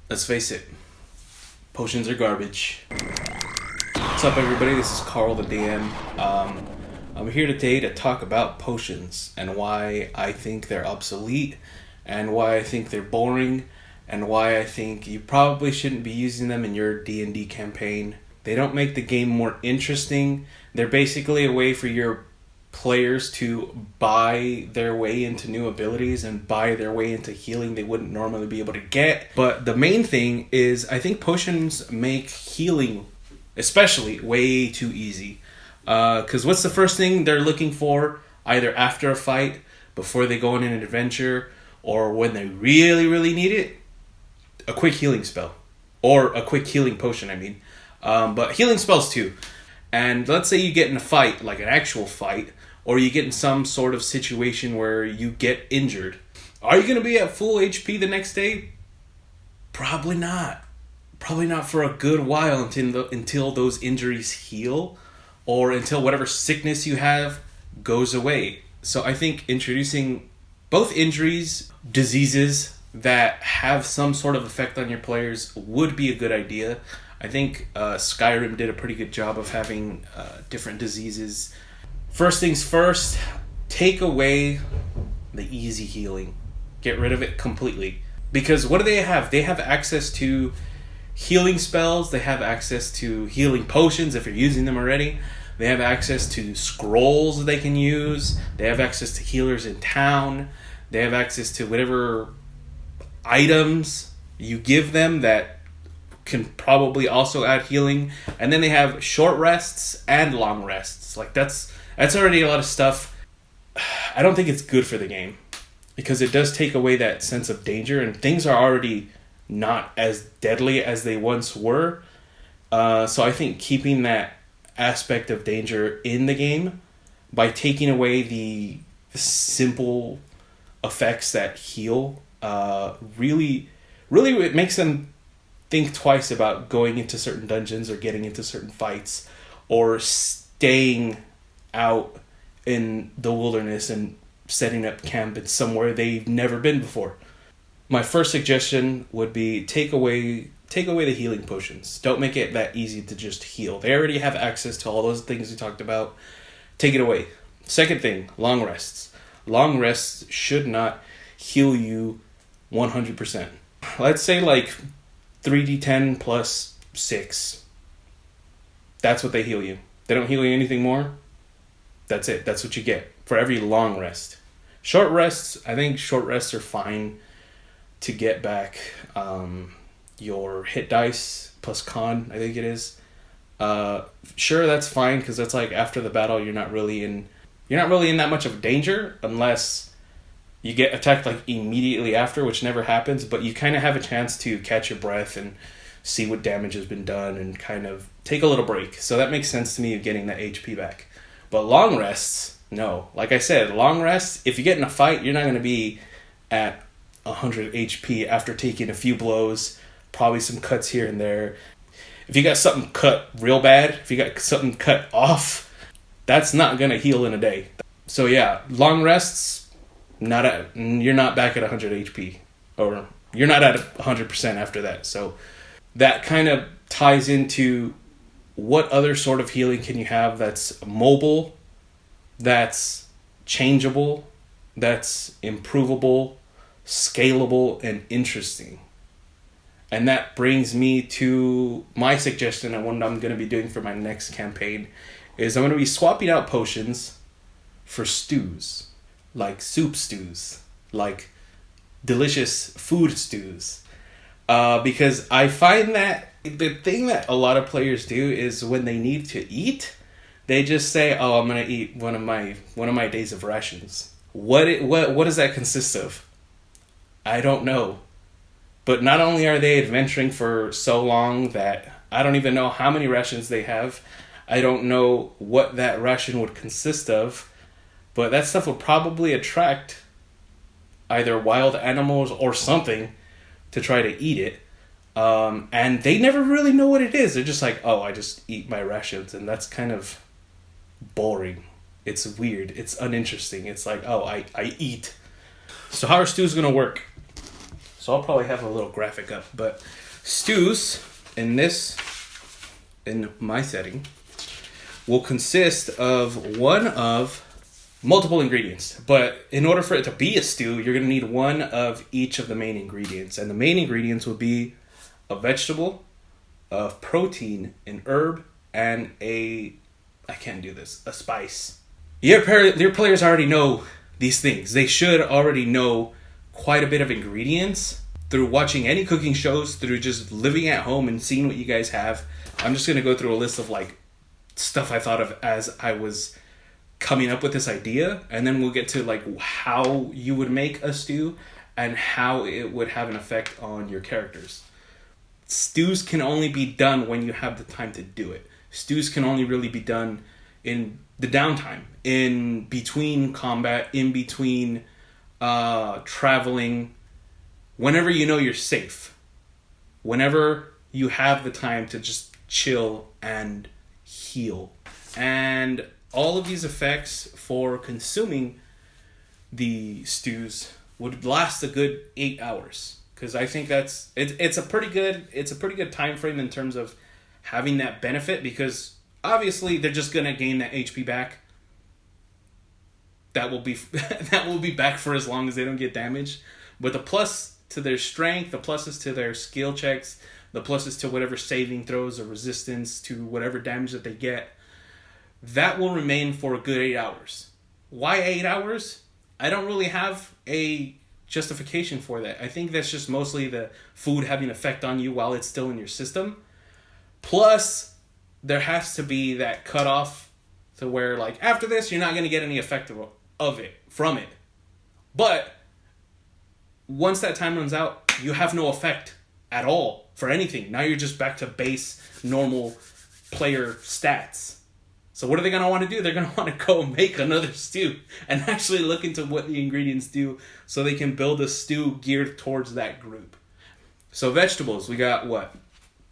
Let's face it, potions are garbage. What's up, everybody? This is Carl the DM. I'm here today to talk about potions and why I think they're obsolete and why I think they're boring and why I think you probably shouldn't be using them in your D&D campaign. They don't make the game more interesting. They're basically a way for your players to buy their way into new abilities and buy their way into healing they wouldn't normally be able to get. But the main thing is I think potions make healing especially way too easy. Because what's the first thing they're looking for either after a fight, before they go on an adventure, or when they really, really need it? A quick healing spell. Or a quick healing potion, I mean. But healing spells too. And let's say you get in a fight, like an actual fight, or you get in some sort of situation where you get injured. Are you going to be at full HP the next day? Probably not. Probably not for a good while until those injuries heal, or until whatever sickness you have goes away. So I think introducing both injuries, diseases that have some sort of effect on your players would be a good idea. I think Skyrim did a pretty good job of having different diseases. First things first, take away the easy healing. Get rid of it completely. Because what do they have? They have access to healing spells. They have access to healing potions if you're using them already. They have access to scrolls that they can use. They have access to healers in town. They have access to whatever items you give them that can probably also add healing. And then they have short rests and long rests. Like that's already a lot of stuff. I don't think it's good for the game because it does take away that sense of danger, and things are already not as deadly as they once were. So I think keeping that aspect of danger in the game by taking away the simple effects that heal really it makes them think twice about going into certain dungeons or getting into certain fights or staying out in the wilderness and setting up camp in somewhere they've never been before. My first suggestion would be take away the healing potions. Don't make it that easy to just heal. They already have access to all those things we talked about. Take it away. Second thing, long rests. Long rests should not heal you 100%. Let's say like 3d10 plus 6. That's what they heal you. They don't heal you anything more. That's it. That's what you get for every long rest. Short rests, I think short rests are fine to get back your hit dice plus con, I think it is. Sure, that's fine because that's like after the battle you're not really in that much of danger unless you get attacked like immediately after, which never happens, but you kind of have a chance to catch your breath and see what damage has been done and kind of take a little break. So that makes sense to me of getting that HP back. But long rests, no. Like I said, long rests, if you get in a fight, you're not going to be at 100 HP after taking a few blows, probably some cuts here and there. If you got something cut real bad, if you got something cut off, that's not going to heal in a day. So yeah, long rests, you're not back at 100 HP, or you're not at 100% after that. So that kind of ties into what other sort of healing can you have that's mobile, that's changeable, that's improvable, scalable, and interesting. And that brings me to my suggestion and what I'm going to be doing for my next campaign is I'm going to be swapping out potions for stews, like soup stews, like delicious food stews. Because I find that the thing that a lot of players do is when they need to eat, they just say, "Oh, I'm going to eat one of my days of rations." What does that consist of? I don't know. But not only are they adventuring for so long that I don't even know how many rations they have. I don't know what that ration would consist of. But that stuff would probably attract either wild animals or something to try to eat it. And they never really know what it is. They're just like, oh, I just eat my rations. And that's kind of boring. It's weird. It's uninteresting. It's like, oh, I eat. So how are stews going to work? So I'll probably have a little graphic up. But stews in my setting will consist of one of multiple ingredients. But in order for it to be a stew, you're going to need one of each of the main ingredients. And the main ingredients will be a vegetable, a protein, an herb, and a spice. Your players already know these things. They should already know quite a bit of ingredients through watching any cooking shows, through just living at home and seeing what you guys have. I'm just going to go through a list of like stuff I thought of as I was coming up with this idea, and then we'll get to like how you would make a stew and how it would have an effect on your characters. Stews can only be done when you have the time to do it. Stews can only really be done in the downtime, in between combat, in between traveling, whenever you know you're safe, whenever you have the time to just chill and heal. And all of these effects for consuming the stews would last a good 8 hours, because I think it's a pretty good time frame in terms of having that benefit, because obviously they're just gonna gain that HP back. That will be back for as long as they don't get damaged. But the plus to their strength, the pluses to their skill checks, the pluses to whatever saving throws or resistance to whatever damage that they get, that will remain for a good 8 hours. Why 8 hours? I don't really have a justification for that. I think that's just mostly the food having an effect on you while it's still in your system. Plus, there has to be that cutoff to where, like, after this, you're not going to get any effect from it. But once that time runs out, you have no effect at all for anything. Now you're just back to base, normal player stats. So what are they going to want to do? They're going to want to go make another stew and actually look into what the ingredients do so they can build a stew geared towards that group. So vegetables, we got what?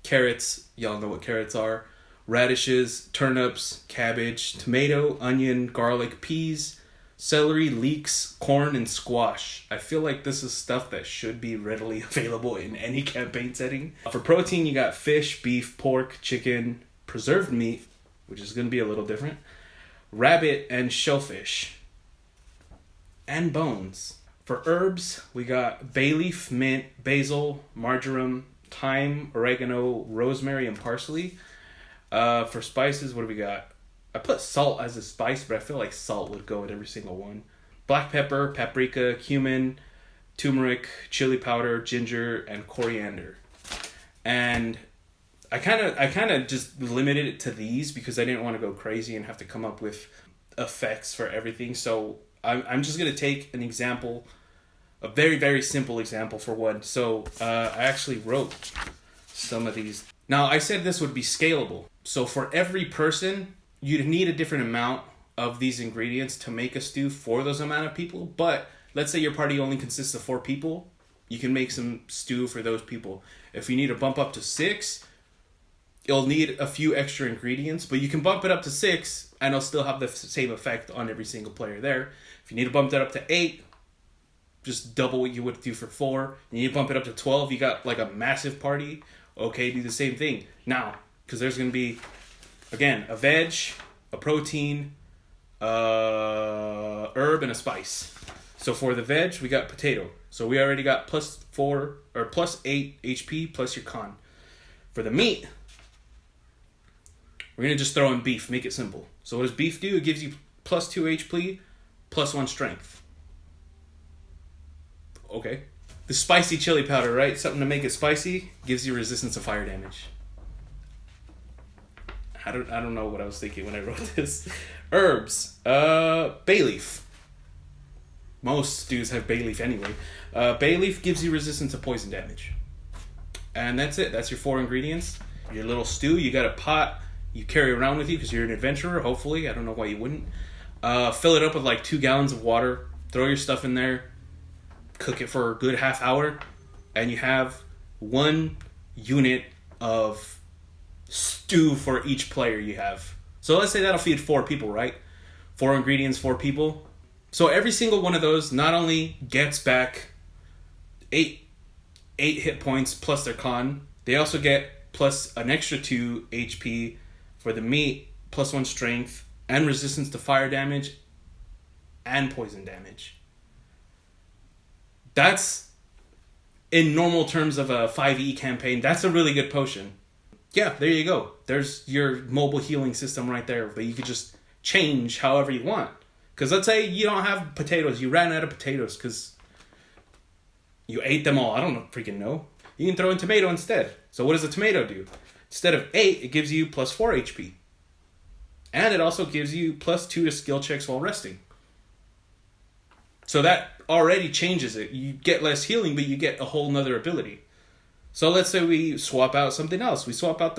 Carrots. Y'all know what carrots are. Radishes, turnips, cabbage, tomato, onion, garlic, peas, celery, leeks, corn, and squash. I feel like this is stuff that should be readily available in any campaign setting. For protein, you got fish, beef, pork, chicken, preserved meat, which is going to be a little different, rabbit, and shellfish, and bones. For herbs, we got bay leaf, mint, basil, marjoram, thyme, oregano, rosemary, and parsley. For spices, what do we got? I put salt as a spice, but I feel like salt would go with every single one. Black pepper, paprika, cumin, turmeric, chili powder, ginger, and coriander. And I kind of just limited it to these because I didn't want to go crazy and have to come up with effects for everything. So I'm just going to take an example, a very, very simple example for one. So I actually wrote some of these. Now, I said this would be scalable. So for every person, you'd need a different amount of these ingredients to make a stew for those amount of people. But let's say your party only consists of 4 people. You can make some stew for those people. If you need to bump up to 6, you'll need a few extra ingredients, but you can bump it up to 6 and it'll still have the same effect on every single player there. If you need to bump that up to 8, just double what you would do for 4. You need to bump it up to 12, you got like a massive party. Okay, do the same thing. Now, because there's going to be, again, a veg, a protein, herb, and a spice. So for the veg, we got potato. So we already got plus 8 HP plus your con. For the meat, we're going to just throw in beef, make it simple. So what does beef do? It gives you plus 2 HP, plus 1 strength. Okay. The spicy chili powder, right? Something to make it spicy, gives you resistance to fire damage. I don't know what I was thinking when I wrote this. Herbs. Bay leaf. Most stews have bay leaf anyway. Bay leaf gives you resistance to poison damage. And that's it. That's your 4 ingredients. Your little stew. You got a pot you carry around with you because you're an adventurer, hopefully. I don't know why you wouldn't. Fill it up with like 2 gallons of water. Throw your stuff in there. Cook it for a good half hour. And you have 1 unit of stew for each player you have. So let's say that'll feed 4 people, right? 4 ingredients, 4 people. So every single one of those not only gets back 8 8 hit points plus their con. They also get plus an extra 2 HP for the meat, plus 1 strength, and resistance to fire damage and poison damage. That's, in normal terms of a 5e campaign, that's a really good potion. Yeah, there you go. There's your mobile healing system right there, but you could just change however you want. Because let's say you don't have potatoes. You ran out of potatoes because you ate them all. I don't freaking know. You can throw in tomato instead. So what does a tomato do? Instead of 8, it gives you plus 4 HP. And it also gives you plus 2 to skill checks while resting. So that already changes it. You get less healing, but you get a whole nother ability. So let's say we swap out something else. We swap out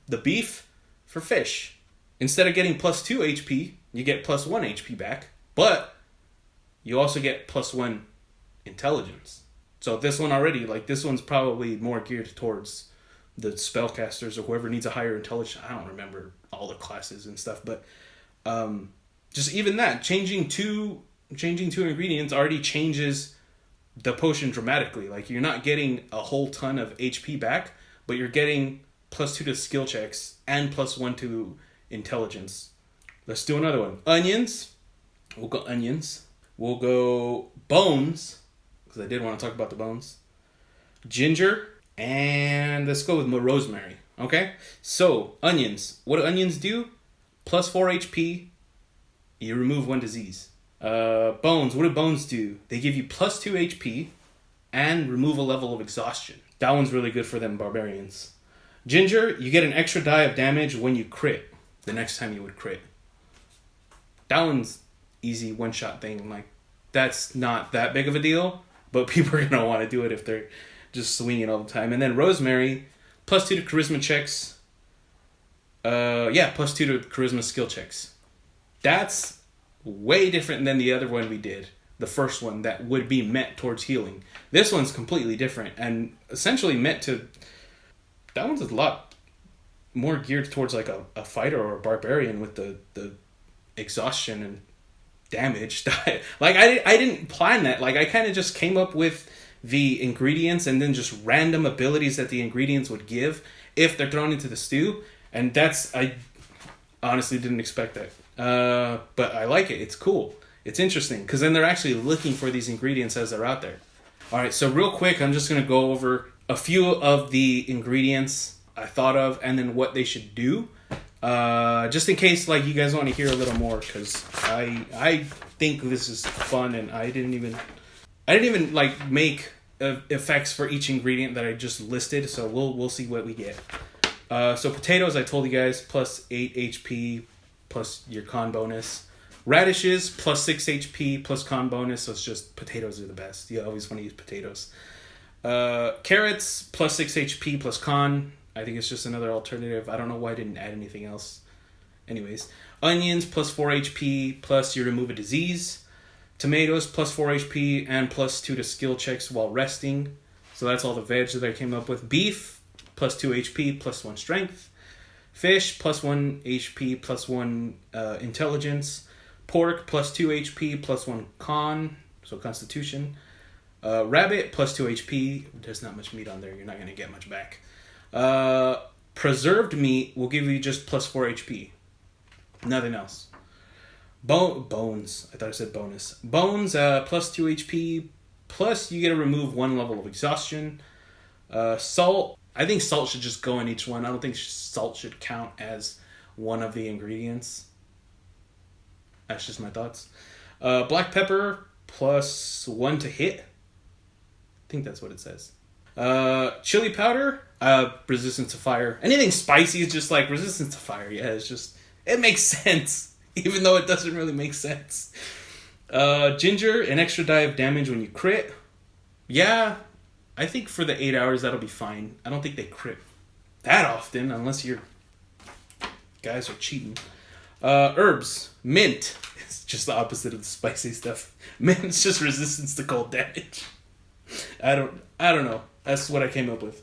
the beef for fish. Instead of getting plus 2 HP, you get plus 1 HP back. But you also get plus 1 intelligence. So this one already, like this one's probably more geared towards the spellcasters or whoever needs a higher intelligence. I don't remember all the classes and stuff. But just even that, changing two ingredients already changes the potion dramatically. Like you're not getting a whole ton of HP back, but you're getting plus 2 to skill checks and plus 1 to intelligence. Let's do another one. Onions. We'll go onions. We'll go bones, because I did want to talk about the bones. Ginger. And let's go with rosemary. Okay? So, onions. What do onions do? Plus 4 HP. You remove 1 disease. Bones. What do bones do? They give you plus 2 HP and remove a level of exhaustion. That one's really good for them barbarians. Ginger, you get an extra die of damage when you crit. The next time you would crit. That one's easy one-shot thing. Like, that's not that big of a deal, but people are going to want to do it if they're just swinging all the time. And then rosemary, plus 2 to charisma checks. Plus 2 to charisma skill checks. That's way different than the other one we did. The first one that would be meant towards healing. This one's completely different and essentially meant to... That one's a lot more geared towards like a fighter or a barbarian with the exhaustion and damage. Like I didn't plan that. Like I kind of just came up with the ingredients and then just random abilities that the ingredients would give if they're thrown into the stew. And I honestly didn't expect that. But I like it. It's cool. It's interesting because then they're actually looking for these ingredients as they're out there. All right, so real quick, I'm just going to go over a few of the ingredients I thought of and then what they should do. Just in case like you guys want to hear a little more, because I think this is fun and I didn't even like make effects for each ingredient that I just listed, so we'll see what we get. So potatoes, I told you guys, plus 8 HP plus your con bonus. Radishes, plus 6 HP plus con bonus, so it's just potatoes are the best. You always want to use potatoes. Carrots, plus 6 HP plus con. I think it's just another alternative. I don't know why I didn't add anything else. Anyways. Onions, plus 4 HP, plus you remove a disease. Tomatoes, plus 4 HP, and plus 2 to skill checks while resting. So that's all the veg that I came up with. Beef, plus 2 HP, plus 1 strength. Fish, plus 1 HP, plus 1 intelligence. Pork, plus 2 HP, plus 1 con, so constitution. Rabbit, plus 2 HP. There's not much meat on there. You're not going to get much back. Preserved meat will give you just plus 4 HP. Nothing else. Bones. I thought I said bonus. Bones, plus 2 HP. Plus you get to remove 1 level of exhaustion. Salt. I think salt should just go in each one. I don't think salt should count as one of the ingredients. That's just my thoughts. Black pepper, plus 1 to hit. I think that's what it says. Chili powder, resistance to fire. Anything spicy is just like resistance to fire. Yeah, it's just, it makes sense. Even though it doesn't really make sense. Ginger, an extra die of damage when you crit. Yeah, I think for the 8 hours that'll be fine. I don't think they crit that often unless your guys are cheating. Herbs, mint. It's just the opposite of the spicy stuff. Mint's just resistance to cold damage. I don't know. That's what I came up with.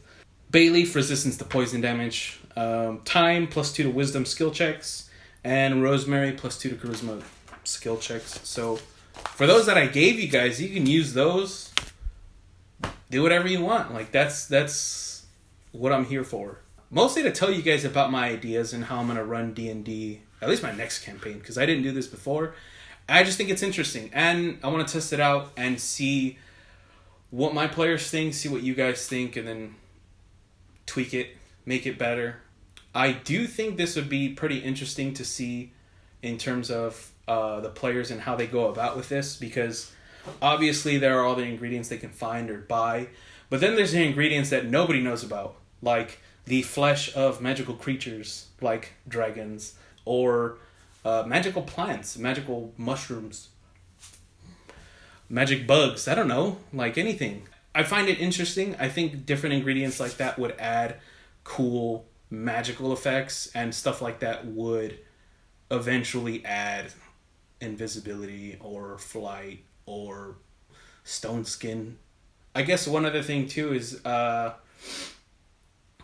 Bay leaf, resistance to poison damage. Thyme, plus 2 to wisdom skill checks. And rosemary, plus 2 to charisma skill checks. So for those that I gave you guys, you can use those do whatever you want. Like, that's what I'm here for. Mostly to tell you guys about my ideas and how I'm going to run D&D, at least my next campaign, because I didn't do this before. I just think it's interesting, and I want to test it out and see what my players think, see what you guys think, and then tweak it, make it better. I do think this would be pretty interesting to see in terms of the players and how they go about with this, because obviously there are all the ingredients they can find or buy, but then there's the ingredients that nobody knows about, like the flesh of magical creatures like dragons, or magical plants, magical mushrooms, magic bugs, I don't know, like anything. I find it interesting. I think different ingredients like that would add cool magical effects, and stuff like that would eventually add invisibility or flight or stone skin. I guess one other thing too is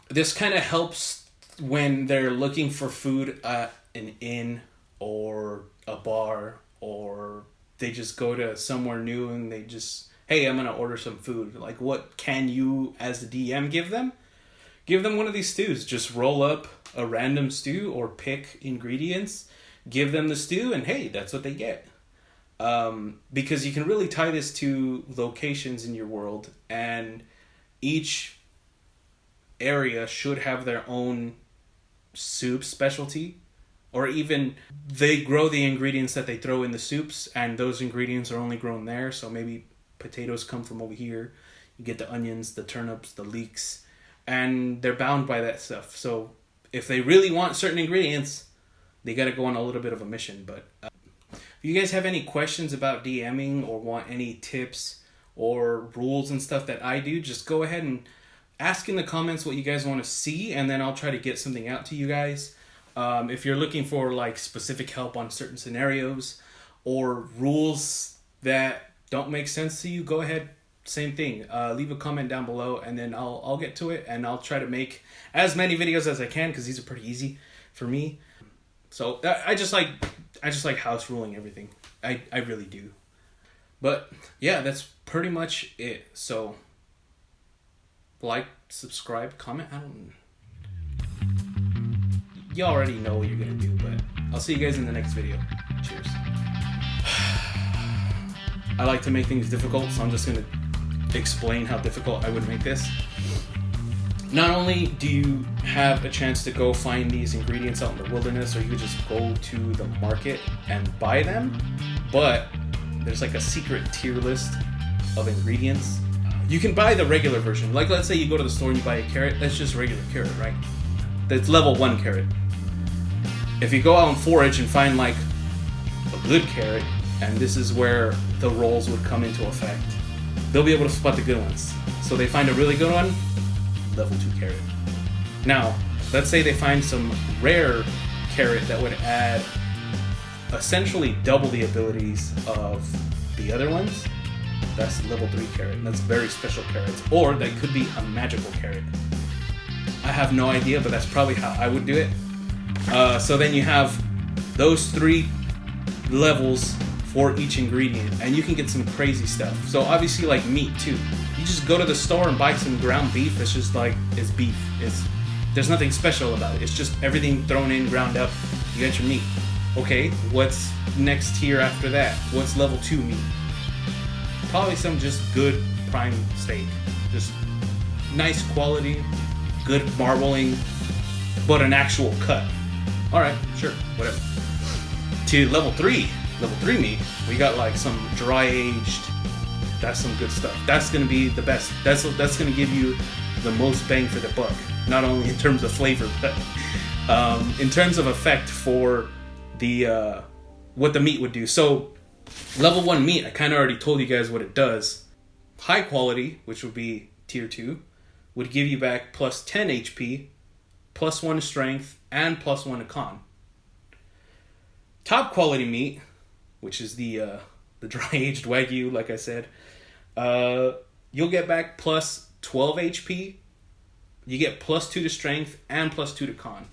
this kind of helps when they're looking for food at an inn or a bar, or they just go to somewhere new and they just, hey, I'm going to order some food. Like, what can you as the DM give them? Give them one of these stews. Just roll up a random stew or pick ingredients, give them the stew, and hey, that's what they get. Because you can really tie this to locations in your world, and each area should have their own soup specialty, or even they grow the ingredients that they throw in the soups, and those ingredients are only grown there. So maybe potatoes come from over here, you get the onions, the turnips, the leeks, and they're bound by that stuff. So if they really want certain ingredients, they got to go on a little bit of a mission. But if you guys have any questions about DMing or want any tips or rules and stuff that I do, just go ahead and ask in the comments what you guys want to see, and then I'll try to get something out to you guys. If you're looking for like specific help on certain scenarios or rules that don't make sense to you, go ahead, same thing. Leave a comment down below, and then I'll get to it, and I'll try to make as many videos as I can, because these are pretty easy for me. So I just like house ruling everything. I really do. But yeah, that's pretty much it. So like, subscribe, comment. You already know what you're gonna do, but I'll see you guys in the next video. Cheers. I like to make things difficult, so I'm just gonna explain how difficult I would make this. Not only do you have a chance to go find these ingredients out in the wilderness, or you could just go to the market and buy them, but there's like a secret tier list of ingredients. You can buy the regular version. Like, let's say you go to the store and you buy a carrot. That's just regular carrot, right? That's level 1 carrot. If you go out and forage and find like a good carrot, and this is where the rolls would come into effect, they'll be able to spot the good ones. So they find a really good one, level 2 carrot. Now, let's say they find some rare carrot that would add essentially double the abilities of the other ones. That's level 3 carrot. That's very special carrots. Or that could be a magical carrot. I have no idea, but that's probably how I would do it. So then you have those 3 levels for each ingredient, and you can get some crazy stuff. So obviously, like meat too. You just go to the store and buy some ground beef. It's just like, it's beef. There's nothing special about it. It's just everything thrown in, ground up. You got your meat. Okay, what's next tier after that? What's level 2 meat? Probably some just good prime steak. Just nice quality, good marbling, but an actual cut. Alright, sure, whatever. To level 3 meat, we got like some dry aged. That's some good stuff. That's gonna be the best. That's gonna give you the most bang for the buck. Not only in terms of flavor, but in terms of effect for the what the meat would do. So level 1 meat, I kind of already told you guys what it does. High quality, which would be tier 2, would give you back plus 10 HP, plus 1 to strength, and plus 1 to con. Top quality meat, which is the dry aged Wagyu, like I said, you'll get back plus 12 HP. You get plus 2 to strength and plus 2 to con.